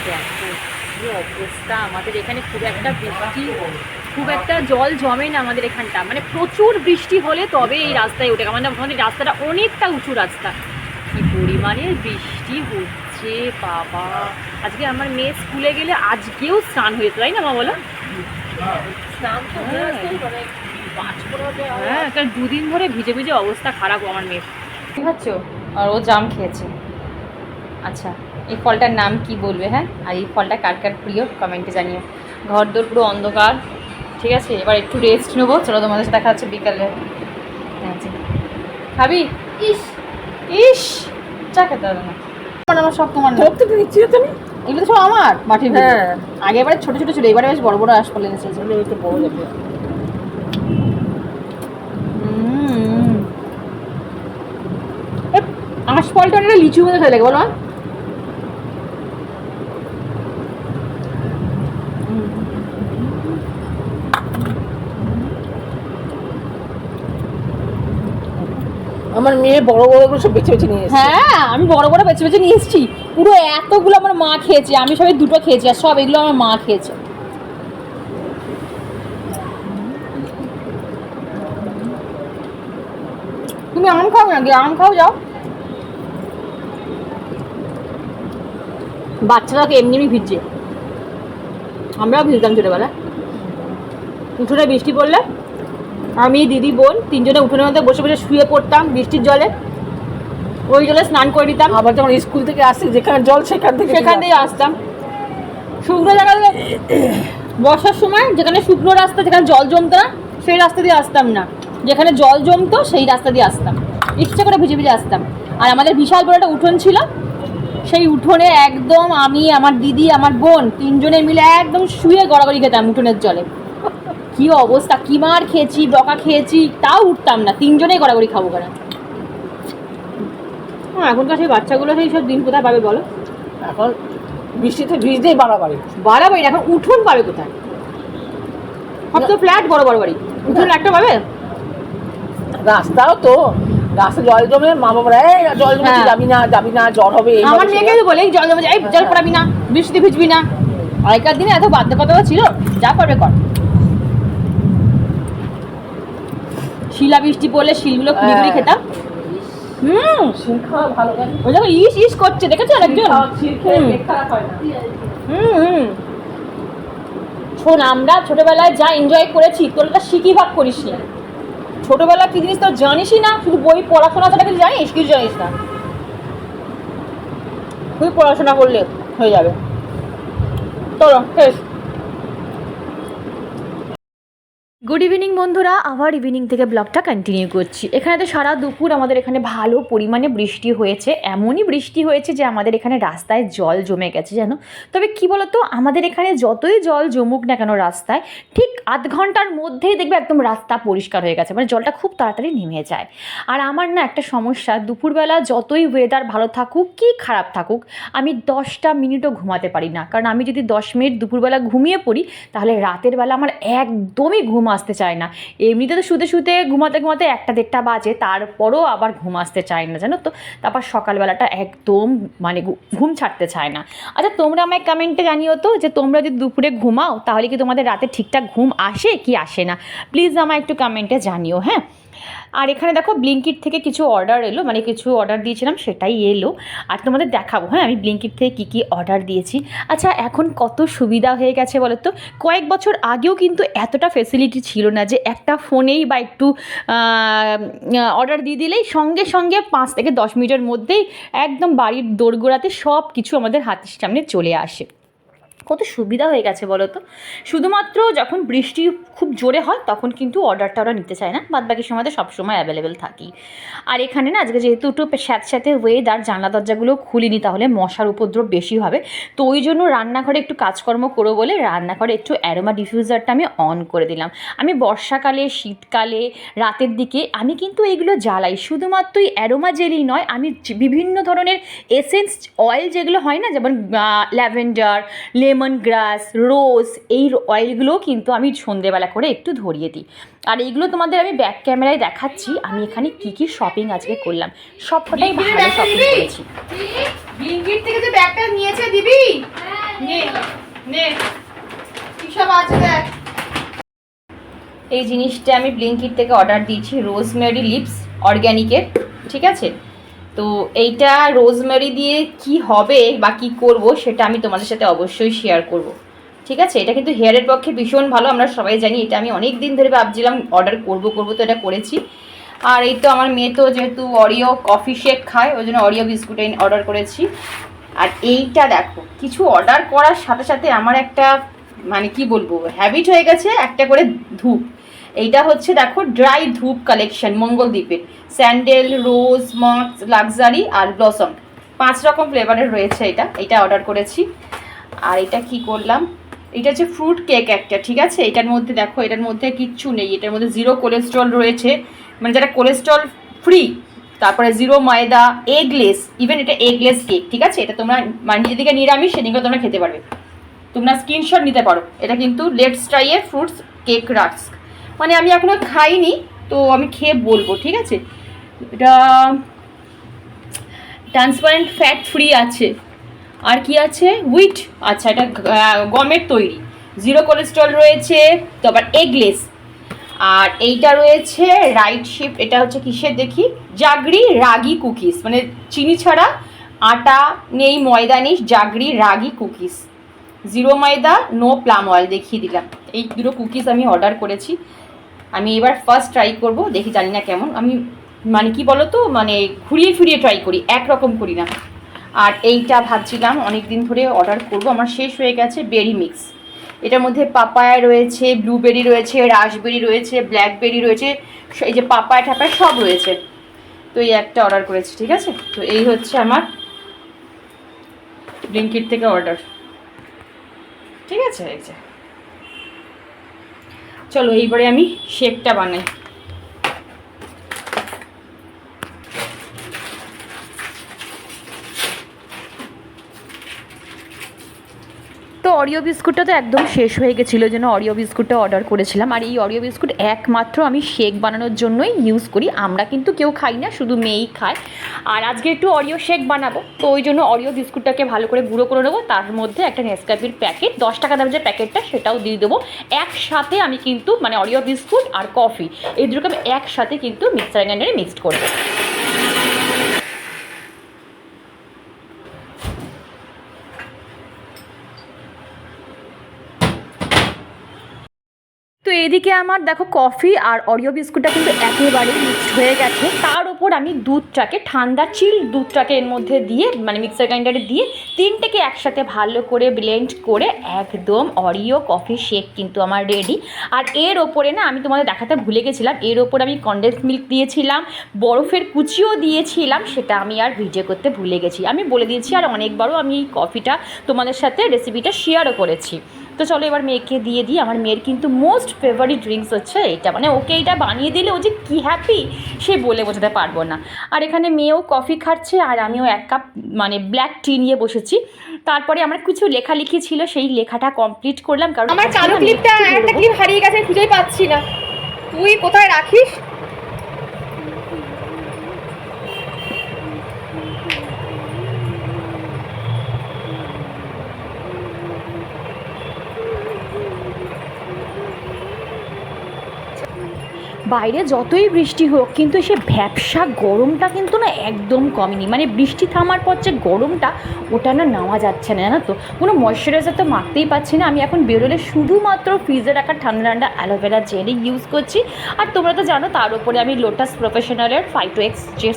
দেখো কি অবস্থা, আমাদের এখানে খুব একটা বৃষ্টি, খুব একটা জল জমে না আমাদের এখানটা, মানে প্রচুর বৃষ্টি হলে তবে এই রাস্তায় ওঠে। আমাদের রাস্তাটা অনেকটা উঁচু রাস্তা, কি পরিমাণে বৃষ্টি হচ্ছে বাবা। আজকে আমার মেয়ে স্কুলে গেলে আজকেও স্নান হয়েছে, তাই না মা বলো? হ্যাঁ, কারণ দুদিন ধরে ভিজে ভিজে অবস্থা খারাপ আমার মেয়ের। কি খাচ্ছ? আর ও জাম খেয়েছে। আচ্ছা, এই ফলটার নাম কি বলবে? হ্যাঁ, আর এই ফলটা কার কার প্রিয় কমেন্টে জানিও। ঘর দোর পুরো অন্ধকার, ঠিক আছে, এবার একটু রেস্ট নেবো। চলো তোমাদের সাথে দেখা হচ্ছে বিকালে। হ্যাঁ, খাবি? ইস ইস, চা খেতে হবে না, আমার সব তোমার না। তো দিচ্ছি তো তুমি, এগুলো তো সব আমার মাটির। হ্যাঁ, আগে এবারে ছোটো ছোটো ছিল, এবারে বেশ বড় বড় আঁশফল এনেছে। একটু বড় যাবে। আঁশফলটা একটা লিচু মতো খেয়ে লাগে, বলো? আমার মেয়ে বড় বড়গুলো সব বেছে বেছে নিয়ে এসেছে। হ্যাঁ, আমি বড় বড় বেছে বেছে নিয়ে এসেছি। পুরো এতগুলো আমার মা খেয়েছে, আমি সবাই দুটো খেয়েছি, আর সব এগুলো আমার মা খেয়েছে। তুমি আম খাও নাকি? আম খাও, যাও। বাচ্চারা তো এমনি এমনি ভিজছে, আমরাও ভিজতাম ছোটোবেলায়। উঠোনে বৃষ্টি পড়লে আমি, দিদি, বোন তিনজনে উঠোনের মধ্যে বসে বসে শুয়ে পড়তাম বৃষ্টির জলে, ওই জলে স্নান করে দিতাম। আবার যখন স্কুল থেকে আসি, যেখানে জল সেখান থেকে আসতাম। শুকনো জায়গা দিয়ে বর্ষার সময় যেখানে শুকনো রাস্তা, যেখানে জল জমতো না সেই রাস্তা দিয়ে আসতাম না, যেখানে জল জমতো সেই রাস্তা দিয়ে আসতাম, ইচ্ছা করে ভিজে ভিজে আসতাম। আর আমাদের বিশাল বড় একটা উঠোন ছিল, সেই উঠোনে একদম আমি, আমার দিদি, আমার বোন তিনজনে মিলে একদম শুয়ে গড়াগড়ি খেতাম উঠোনের জলে। কি অবস্থা, কি মার খেয়েছি, বকা খেয়েছি, তাও উঠতাম না, তিনজনেই গড়াগড়ি খাবো কেন। এখনকার সেই বাচ্চাগুলো সেই সব দিন কোথায় পাবে বলো? এখন বৃষ্টিতে ভিজতেই বাড়াবাড়ি বাড়াবাড়ি, এখন উঠোন পাবে কোথায়? সব তো ফ্ল্যাট, বড় বড় বাড়ি, উঠোন একটা পাবে? রাস্তাও তো, রাস্তা জল জমে মা বাবারা জল জমে যাবি না যাবি না, জ্বর হবে। আমার মেয়েকে বলে জল জমে যায়, জল পড়াবি না, বৃষ্টি ভিজবি না। আগেকার দিনে এত বাধ্যবাধকতা ছিল, যা করবে কর। শিলা বৃষ্টি পড়লে শিলগুলো খুঁড়ি খুঁড়ি খেতাম। শিল খাওয়া ভালো লাগে। ওই যখন ইস ইস করছে, দেখেছো আরেকজন? শোন, আমরা ছোটবেলায় যা এনজয় করেছি তোরা শিখি ভাগ করিস না। ছোটবেলা কি জিনিস তোর জানিসই না, শুধু বই পড়াশোনা ছাড়া কিছু জানিস? কিছু জানিস না, তুই পড়াশোনা করলে হয়ে যাবে। চলো শেষ। গুড ইভিনিং বন্ধুরা, আবার ইভিনিং থেকে ব্লগটা কন্টিনিউ করছি। এখানে তো সারা দুপুর আমাদের এখানে ভালো পরিমাণে বৃষ্টি হয়েছে, এমনই বৃষ্টি হয়েছে যে আমাদের এখানে রাস্তায় জল জমে গেছে জানো। তবে কি বলতো, আমাদের এখানে যতই জল জমুক না কেন রাস্তায়, ঠিক আধ ঘন্টার মধ্যেই দেখবে একদম রাস্তা পরিষ্কার হয়ে গেছে, মানে জলটা খুব তাড়াতাড়ি নেমে যায়। আর আমার না একটা সমস্যা, দুপুরবেলা যতই ওয়েদার ভালো থাকুক কি খারাপ থাকুক, আমি 10টা মিনিটও ঘুমাতে পারি না। কারণ আমি যদি 10 মিনিট দুপুরবেলা ঘুমিয়ে পড়ি, তাহলে রাতের বেলা আমার একদমই ঘুম আসতে চায় না। এমনিতে তো শুতে শুতে ঘুমাতে ঘুমাতে 1টা 1:30 বাজে, তারপরও আবার ঘুম আসতে চায় না জানো তো। তারপর সকালবেলাটা একদম মানে ঘুম ছাড়তে চায় না। আচ্ছা, তোমরা আমায় কমেন্টে জানিও তো যে তোমরা যদি দুপুরে ঘুমাও তাহলে কি তোমাদের রাতে ঠিকঠাক ঘুম আসে কি আসে না, প্লিজ আমায় একটু কমেন্টে জানিও। হ্যাঁ, আর এখানে দেখো ব্লিঙ্কিট থেকে কিছু অর্ডার এলো, মানে কিছু অর্ডার দিয়েছিলাম সেটাই এলো, আর তোমাদের দেখাবো। হ্যাঁ, আমি ব্লিঙ্কিট থেকে কী কী অর্ডার দিয়েছি। আচ্ছা, এখন কত সুবিধা হয়ে গেছে বলো তো। কয়েক বছর আগেও কিন্তু এতটা ফেসিলিটি ছিল না যে একটা ফোনেই বা একটু অর্ডার দিয়ে দিলেই সঙ্গে সঙ্গে 5 থেকে 10 মিনিটের মধ্যেই একদম বাড়ির দোরগোড়াতে সব কিছু আমাদের হাতের সামনে চলে আসে। কত সুবিধা হয়ে গেছে বলো তো। শুধুমাত্র যখন বৃষ্টি খুব জোরে হয় তখন কিন্তু অর্ডারটা ওরা নিতে চায় না, বাদবাকি সময়তে সবসময় অ্যাভেলেবেল থাকি। আর এখানে না আজকে যেহেতু একটু স্যাঁতস্যাঁতে ওয়েদার, জানলা দরজাগুলো খুলিনি, তাহলে মশার উপদ্রব বেশি হবে। তো ওই জন্য রান্নাঘরে একটু কাজকর্ম করবো বলে রান্নাঘরে একটু অ্যারোমা ডিফিউজারটা আমি অন করে দিলাম। আমি বর্ষাকালে, শীতকালে, রাতের দিকে আমি কিন্তু এগুলো জ্বালাই। শুধুমাত্র এই অ্যারোমা জেলই নয়, আমি বিভিন্ন ধরনের এসেন্স অয়েল যেগুলো হয় না, যেমন ল্যাভেন্ডার, লেমন গ্রাস, রোজ, এই অয়েলগুলোও কিন্তু আমি সন্ধেবেলা করে একটু ধরিয়ে দিই। আর এইগুলো তোমাদের আমি ব্যাক ক্যামেরায় দেখাচ্ছি আমি এখানে কী কী শপিং আজকে করলাম। সবকটাই ভালো শপিং করেছি। ব্লিঙ্কিট থেকে যে ব্যাগটা নিয়েছে দিবি? হ্যাঁ নে নে কি সব আছে দেখ। এই জিনিসটা আমি ব্লিঙ্কিট থেকে অর্ডার দিয়েছি, রোজমেরি লিপস অর্গ্যানিকের, ঠিক আছে। তো এইটা রোজমেরি দিয়ে কি হবে বা কি করব সেটা আমি তোমাদের সাথে অবশ্যই শেয়ার করব, ঠিক আছে। এটা কিন্তু হেয়ারের পক্ষে ভীষণ ভালো, আমরা সবাই জানি। এটা আমি অনেক দিন ধরে ভাবছিলাম অর্ডার করব তো এটা করেছি। আর এই তো আমার মেয়ে তো যেহেতু অরিও কফি শেক খায়, ওই জন্য অরিও বিস্কুট অর্ডার করেছি। আর এইটা দেখো, কিছু অর্ডার করার সাথে সাথে আমার একটা মানে কি বলবো হ্যাবিট হয়ে গেছে, একটা করে ধূপ। এইটা হচ্ছে দেখো ড্রাই ধূপ কালেকশন মঙ্গলদ্বীপের, স্যান্ডেল, রোজ, মথ, লাক্সারি আর ব্লসম, 5 রকম ফ্লেভারের রয়েছে। এটা অর্ডার করেছি। আর এটা কি করলাম, এটা হচ্ছে ফ্রুট কেক একটা, ঠিক আছে। এটার মধ্যে দেখো, এটার মধ্যে কিচ্ছু নেই, এটার মধ্যে 0 কোলেস্ট্রল রয়েছে, মানে যারা কোলেস্ট্রল ফ্রি। তারপরে 0 ময়দা, এগলেস, ইভেন এটা এগলেস কেক, ঠিক আছে। এটা তোমরা মানে যেদিকে নিরামিষ সেদিকে তোমরা খেতে পারবে, তোমরা স্ক্রিনশট নিতে পারো। এটা কিন্তু লেটস ট্রাই এর ফ্রুটস কেক রাস্ক, মানে আমি এখনো খাইনি, তো আমি খেয়ে বলবো, ঠিক আছে। এটা ট্রান্সপারেন্ট ফ্যাট ফ্রি আছে। আর কি আছে, হুইট, আচ্ছা এটা গমের তৈরি, 0 কোলেস্ট্রল রয়েছে। তো আবার এগলেস। আর এইটা রয়েছে রাইট শিফট, এটা হচ্ছে কিসের দেখি, জাগরি রাগি কুকিজ, মানে চিনি ছাড়া, আটা নেই, ময়দা নেই, জাগরি রাগি কুকিজ, 0 ময়দা, নো প্লাম অয়েল, দেখিয়ে দিলাম। এই 2 কুকিজ আমি অর্ডার করেছি। আমি এবার ফার্স্ট ট্রাই করব, দেখি, জানি না কেমন। আমি মানে কি বলো তো, মানে ঘুরিয়ে ফিরিয়ে ট্রাই করি, একরকম করি না। আর এইটা ভাবছিলাম অনেক দিন ধরে অর্ডার করব, আমার শেষ হয়ে গেছে, বেরি মিক্স। এটার মধ্যে পাপায়া রয়েছে, ব্লুবেরি রয়েছে, রাসবেরি রয়েছে, ব্ল্যাকবেরি রয়েছে, এই যে পাপায়া ঠাপায়া সব রয়েছে। তো এই একটা অর্ডার করেছি, ঠিক আছে। তো এই হচ্ছে আমার ব্লিঙ্কিট থেকে অর্ডার, ঠিক আছে। এই যে চলো এইবারে আমি শেকটা বানাই। তো অরিও বিস্কুটটা তো একদম শেষ হয়ে গেছিলো, ওই জন্য অরিও বিস্কুটটা অর্ডার করেছিলাম। আর এই অরিও বিস্কুট একমাত্র আমি শেক বানানোর জন্যই ইউজ করি, আমরা কিন্তু কেউ খাই না, শুধু মেয়েই খায়। আর আজকে একটু অরিও শেক বানাবো, তো ওই জন্য অরিও বিস্কুটটাকে ভালো করে গুঁড়ো করে নেবো, তার মধ্যে একটা নেসক্যাফের প্যাকেট, 10 টাকা দামের যে প্যাকেটটা সেটাও দিয়ে দেবো। একসাথে আমি কিন্তু মানে অরিও বিস্কুট আর কফি এই দুটোকে আমি একসাথে কিন্তু মিক্সার গ্রাইন্ডারে মিক্সড করবো। তো এদিকে আমার দেখো কফি আর অরিও বিস্কুটটা কিন্তু একেবারে মিক্সড হয়ে গেছে। তার উপর আমি দুধটাকে, ঠান্ডা চিল দুধটাকে এর মধ্যে দিয়ে মানে মিক্সার গ্রাইন্ডারে দিয়ে 3টেকে একসাথে ভালো করে ব্লেন্ড করে একদম অরিও কফি শেক কিন্তু আমার রেডি। আর এর ওপরে না, আমি তোমাদের দেখাতে ভুলে গেছিলাম, এর ওপরে আমি কনডেন্স মিল্ক দিয়েছিলাম, বরফের কুচিও দিয়েছিলাম, সেটা আমি আর ভিডিও করতে ভুলে গেছি। আমি বলে দিয়েছি, আর অনেকবারও আমি এই কফিটা তোমাদের সাথে রেসিপিটা শেয়ারও করেছি। তো চলো এবার মেয়েকে দিয়ে দিই। আমার মেয়ের কিন্তু মোস্ট ফেভারিট ড্রিঙ্কস হচ্ছে এটা, মানে ওকে এটা বানিয়ে দিলে ও যে কী হ্যাপি সে বলে বোঝাতে পারবো না। আর এখানে মেয়েও কফি খাচ্ছে, আর আমিও 1 কাপ মানে ব্ল্যাক টি নিয়ে বসেছি। তারপরে আমার কিছু লেখালেখি ছিল, সেই লেখাটা কমপ্লিট করলাম, কারণ আমার কালো ক্লিপটা, একটা ক্লিপ হারিয়ে গেছে, খুঁজেই পাচ্ছি না, তুই কোথায় রাখিস। বাইরে যতই বৃষ্টি হোক কিন্তু সে ভ্যাপসা গরমটা কিন্তু না একদম কমেনি, মানে বৃষ্টি থামার পর যে গরমটা ওটা না নেওয়া যাচ্ছে না, জানো তো। কোনো ময়শ্চারাইজার তো মাখতেই পারছি না। আমি এখন বেরোলে শুধুমাত্র ফ্রিজে রাখা ঠান্ডা ঠান্ডা অ্যালোভেরা জেলি ইউজ করছি। আর তোমরা তো জানো তার উপরে আমি লোটাস প্রফেশনালের ফাইটোএক্স যে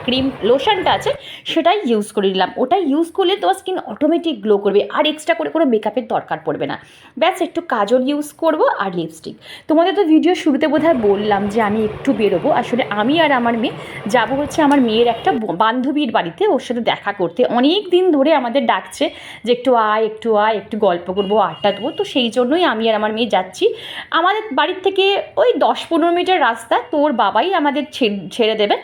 ক্রিম লোশনটা আছে সেটাই ইউজ করে দিলাম। ওটা ইউজ করলে তোমার স্কিন অটোমেটিক গ্লো করবে, আর এক্সট্রা করে কোনো মেকআপের দরকার পড়বে না। ব্যাস একটু কাজল ইউজ করব আর লিপস্টিক। তোমাদের তো ভিডিও শুরুতে বোধহয় বললাম যে আমি একটু বেরোবো। আসলে আমি আর আমার মেয়ে যাবো হচ্ছে আমার মেয়ের একটা বান্ধবীর বাড়িতে, ওর সাথে দেখা করতে। অনেক দিন ধরে আমাদের ডাকছে যে একটু আয় একটু আয়, একটু গল্প করবো, আড্ডা দেবো। তো সেই জন্যই আমি আর আমার মেয়ে যাচ্ছি। আমাদের বাড়ির থেকে ওই 10-15 মিনিটের রাস্তা, তোর বাবাই আমাদের ছেড়ে দেবে।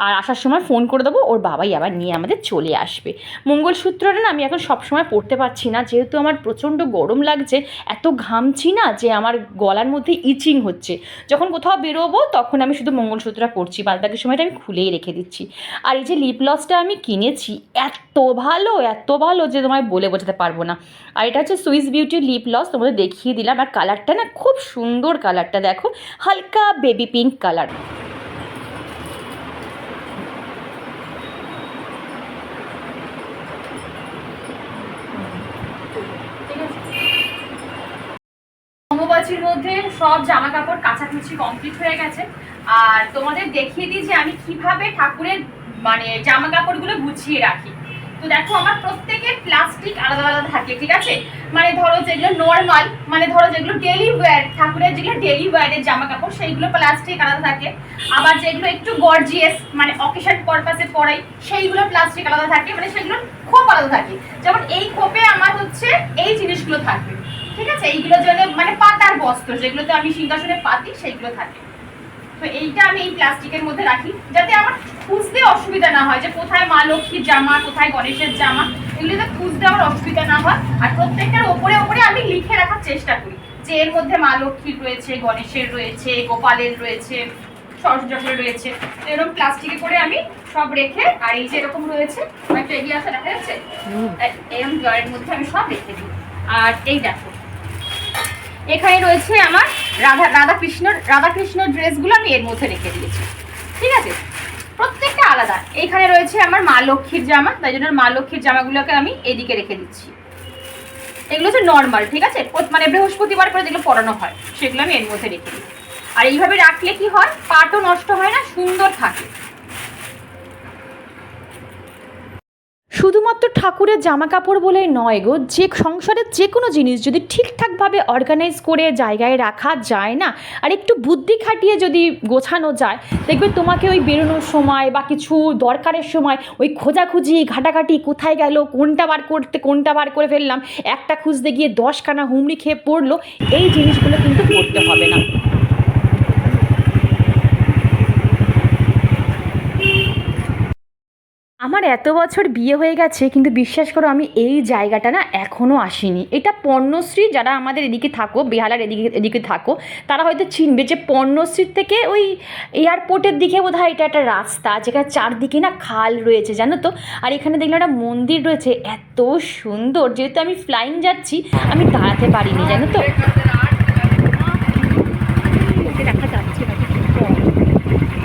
আর আসার সময় ফোন করে দেবো, ওর বাবাই আবার নিয়ে আমাদের চলে আসবে। মঙ্গলসূত্রটা না আমি এখন সবসময় পরতে পারছি না, যেহেতু আমার প্রচণ্ড গরম লাগছে, এত ঘামছি না যে আমার গলার মধ্যে ইচিং হচ্ছে। যখন কোথাও বেরোবো তখন আমি শুধু মঙ্গলসূত্রটা পরছি, বাদ বাকি সময়টা আমি খুলেই রেখে দিচ্ছি। আর এই যে লিপ গ্লসটা আমি কিনেছি, এত ভালো যে তোমায় বলে বোঝাতে পারবো না। আর এটা হচ্ছে সুইস বিউটির লিপ গ্লস, তোমাদের দেখিয়ে দিলাম। আর কালারটা না খুব সুন্দর, কালারটা দেখো, হালকা বেবি পিঙ্ক কালার। অম্বুবাচীর মধ্যে সব জামা কাপড় কাচাকুচি কমপ্লিট হয়ে গেছে। আর তোমাদের দেখিয়ে দিই যে আমি কিভাবে ঠাকুরের মানে জামা কাপড়গুলো গুছিয়ে রাখি। তো দেখো আমার প্রত্যেকের প্লাস্টিক আলাদা আলাদা থাকে, ঠিক আছে? মানে ধরো যেগুলো নর্মাল, মানে ধরো যেগুলো ডেলি ওয়্যার, ঠাকুরের যেগুলো ডেলি ওয়্যারের জামা কাপড় সেইগুলো প্লাস্টিক আলাদা থাকে। আবার যেগুলো একটু গর্জিয়াস মানে অকেশন পারপাসে পরাই সেইগুলো প্লাস্টিক আলাদা থাকে, মানে সেগুলো খোপ আলাদা থাকে। যেমন এই খোপে আমার হচ্ছে এই জিনিসগুলো থাকবে, ঠিক আছে? এইগুলোর জন্য মানে পাতার বস্ত্র যেগুলোতে আমি সিংহাসনে পাতি সেইগুলো থাকে। তো এইটা আমি এই প্লাস্টিকের মধ্যে রাখি যাতে আমার খুঁজতে অসুবিধা না হয়, যে কোথায় মা লক্ষ্মীর জামা, কোথায় গণেশের জামা, এগুলোতে খুঁজতে আমার অসুবিধা না হয়। আর প্রত্যেকটার ওপরে আমি লিখে রাখার চেষ্টা করি যে এর মধ্যে মা লক্ষ্মীর রয়েছে, গণেশের রয়েছে, গোপালের রয়েছে, সরস্বতী রয়েছে। তো এরকম প্লাস্টিকে করে আমি সব রেখে, আর এই যে এরকম রয়েছে একটা এগিয়ে আসা দেখা যাচ্ছে, এরকম ড্রয়ের মধ্যে আমি সব রেখে দিই। আর এই দেখো এখানে রয়েছে আমার রাধাকৃষ্ণর ড্রেসগুলো আমি এর মধ্যে রেখে দিয়েছি, ঠিক আছে? প্রত্যেকটা আলাদা। এখানে রয়েছে আমার মা লক্ষ্মীর জামা, তাই জন্য মা লক্ষ্মীর জামাগুলোকে আমি এদিকে রেখে দিচ্ছি। এগুলো হচ্ছে নর্মাল, ঠিক আছে? মানে বৃহস্পতিবার করে যেগুলো পরানো হয় সেগুলো আমি এর মধ্যে রেখে দিই। আর এইভাবে রাখলে কি হয়, পাটও নষ্ট হয় না, সুন্দর থাকে। শুধুমাত্র ঠাকুরের জামা কাপড় বলেই নয় গো, যে সংসারের যে কোনো জিনিস যদি ঠিকঠাকভাবে অর্গানাইজ করে জায়গায় রাখা যায় না, আর একটু বুদ্ধি খাটিয়ে যদি গোছানো যায়, দেখবে তোমাকে ওই বেরোনোর সময় বা কিছু দরকারের সময় ওই খোঁজাখুঁজি ঘাটাঘাটি কোথায় গেল, কোনটা বার করে ফেললাম, একটা খুঁজতে গিয়ে 10খানা হুমড়ি খেয়ে পড়লো, এই জিনিসগুলো কিন্তু করতে হবে না। আমার এত বছর বিয়ে হয়ে গেছে, কিন্তু বিশ্বাস করো আমি এই জায়গাটা না এখনও আসিনি। এটা পর্ণশ্রী, যারা আমাদের এদিকে থাকো, বেহালার এদিকে থাকো, তারা হয়তো চিনবে যে পর্ণশ্রীর থেকে ওই এয়ারপোর্টের দিকে বোধহয় এটা একটা রাস্তা, যেখানে চারদিকে না খাল রয়েছে, জানো তো? আর এখানে দেখলাম একটা মন্দির রয়েছে, এত সুন্দর। যেহেতু আমি ফ্লাইং যাচ্ছি, আমি দাঁড়াতে পারিনি, জানো তো?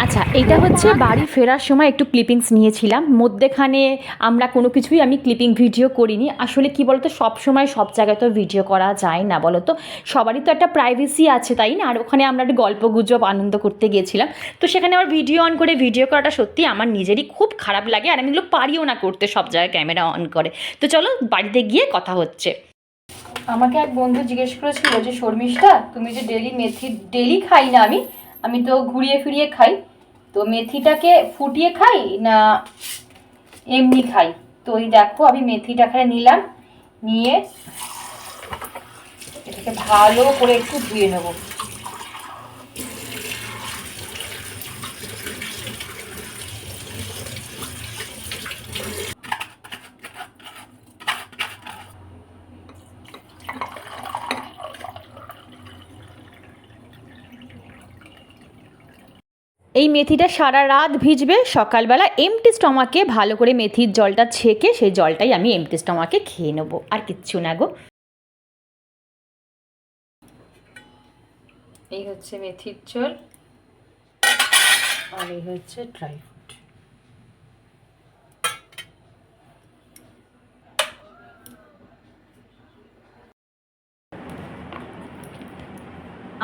আচ্ছা, এইটা হচ্ছে বাড়ি ফেরার সময় একটু ক্লিপিংস নিয়েছিলাম। মধ্যেখানে আমরা কোনো কিছুই আমি ক্লিপিং ভিডিও করিনি। আসলে কি বলতো, সব সময় সব জায়গায় তো ভিডিও করা যায় না, বলো তো? সবারই তো একটা প্রাইভেসি আছে, তাই না? আর ওখানে আমরা একটু গল্প গুজব আনন্দ করতে গিয়েছিলাম। তো সেখানে আমার ভিডিও অন করে ভিডিও করাটা সত্যি আমার নিজেরই খুব খারাপ লাগে, আর আমি এগুলো পারিও না করতে সব জায়গায় ক্যামেরা অন করে। তো চলো বাড়িতে গিয়ে কথা হচ্ছে। আমাকে এক বন্ধু জিজ্ঞেস করেছিল যে শর্মিষ্ঠা, তুমি যে ডেলি খাই না আমি তো ঘুরিয়ে ফিরিয়ে খাই, তো মেথিটাকে ফুটিয়ে খাই না এমনি খাই? তো এই দেখো আমি মেথিটাকে নিলাম, নিয়ে এটাকে ভালো করে একটু ধুয়ে নেব। এই মেথিটা সারা রাত ভিজবে, সকালবেলা এমটি স্টমাকে ভালো করে মেথির জলটা ছেঁকে সেই জলটাই আমি এমটি স্টমাকে খেয়ে নেবো, আর কিচ্ছু না গো। এই হচ্ছে মেথির জল, আর এই হচ্ছে ড্রাই ফ্রুট।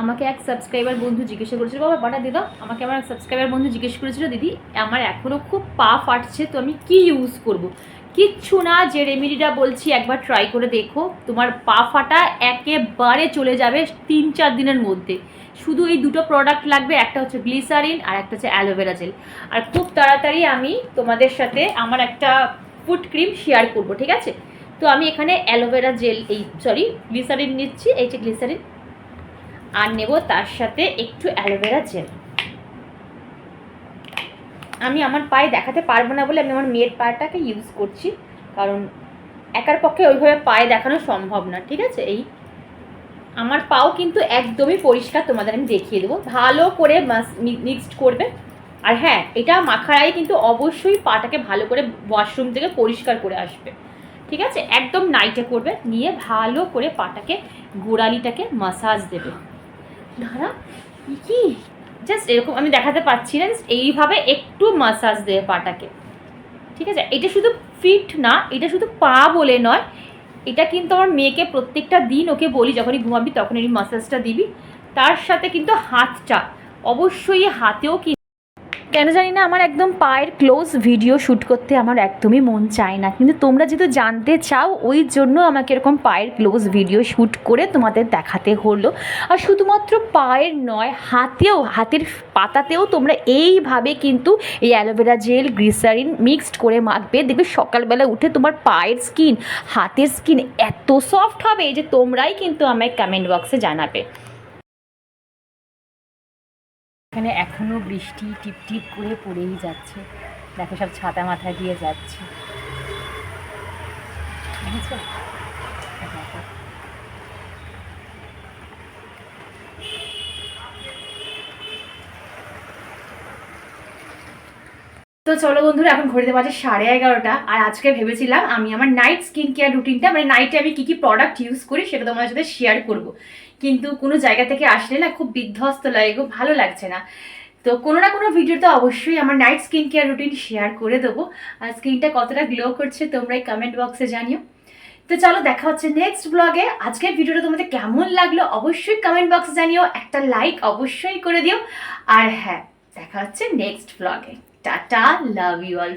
আমাকে এক সাবস্ক্রাইবার বন্ধু জিজ্ঞাসা করেছিল, বাবা বাটা দিদা, আমাকে আমার এক সাবস্ক্রাইবার বন্ধু জিজ্ঞেস করেছিল, দিদি আমার এখনও খুব পা ফাটছে, তো আমি কি ইউজ করব? কিচ্ছু না, যে রেমেডিটা বলছি একবার ট্রাই করে দেখো, তোমার পা ফাটা একেবারে চলে যাবে 3-4 দিনের মধ্যে। শুধু এই দুটো প্রোডাক্ট লাগবে, একটা হচ্ছে গ্লিসারিন আর একটা হচ্ছে অ্যালোভেরা জেল। আর খুব তাড়াতাড়ি আমি তোমাদের সাথে আমার একটা ফুট ক্রিম শেয়ার করব, ঠিক আছে? তো আমি এখানে অ্যালোভেরা জেল গ্লিসারিন নিচ্ছি, এই যে গ্লিসারিন, আর নেব তার সাথে একটু অ্যালোভেরা জেল। আমি আমার পায়ে দেখাতে পারবো না বলে আমি আমার মেয়ের পাটাকে ইউজ করছি, কারণ একার পক্ষে ওইভাবে পায়ে দেখানো সম্ভব না। ঠিক আছে, এই আমার পাও কিন্তু একদমই পরিষ্কার, তোমাদের আমি দেখিয়ে দেবো। ভালো করে মিক্সড করবে। আর হ্যাঁ, এটা মাখার আগে কিন্তু অবশ্যই পাটাকে ভালো করে ওয়াশরুম থেকে পরিষ্কার করে আসবে। ঠিক আছে, একদম নাইটে করবে, নিয়ে ভালো করে পাটাকে গোড়ালিটাকে মাসাজ দেবে। ধরা কি জাস্ট এরকম আমি দেখাতে পারছি না, এইভাবে একটু মাসাজ দেবে পাটাকে। ঠিক আছে, এটা শুধু ফিট না, এটা শুধু পা বলে নয়, এটা কিন্তু আমার মেয়েকে প্রত্যেকটা দিন ওকে বলি যখনই ঘুমাবি তখন এই মাসাজটা দিবি। তার সাথে কিন্তু হাতটা অবশ্যই, হাতেও কেন জানি না আমার একদম পায়ের ক্লোজ ভিডিও শ্যুট করতে আমার একদমই মন চায় না, কিন্তু তোমরা যেহেতু জানতে চাও ওই জন্য আমাকে এরকম পায়ের ক্লোজ ভিডিও শ্যুট করে তোমাদের দেখাতে হলো। আর শুধুমাত্র পায়ের নয়, হাতের পাতাতেও তোমরা এইভাবে কিন্তু এই অ্যালোভেরা জেল গ্লিসারিন মিক্সড করে মাখবে, দেখবে সকালবেলা উঠে তোমার পায়ের স্কিন, হাতের স্কিন এত সফট হবে যে তোমরাই কিন্তু আমায় কমেন্ট বক্সে জানাবে। এখানে এখনো বৃষ্টি টিপ টিপ করে পড়েই যাচ্ছে, দেখো সব ছাতা মাথায় দিয়ে যাচ্ছে, বুঝেছো? তো চলো বন্ধুরা, এখন ঘড়িতে বাজে 11:30, আর আজকে ভেবেছিলাম আমি আমার নাইট স্কিন কেয়ার রুটিনটা, মানে নাইটে আমি কী কী প্রোডাক্ট ইউজ করি সেটা তোমাদের সাথে শেয়ার করব, কিন্তু কোনো জায়গা থেকে আসলে না খুব বিধ্বস্ত লাগে, খুব ভালো লাগছে না। তো কোনো না কোনো ভিডিওতে অবশ্যই আমার night skin care routine share করে দেবো। আর স্কিনটা কতটা গ্লো করছে তোমরা এই কমেন্ট বক্সে জানিও। তো চলো, দেখা হচ্ছে নেক্সট ব্লগে। আজকের ভিডিওটা তোমাদের কেমন লাগলো অবশ্যই কমেন্ট বক্সে জানিও, একটা লাইক অবশ্যই করে দিও। আর হ্যাঁ, দেখা হচ্ছে নেক্সট ব্লগে। টাটা, লাভ ইউ অল।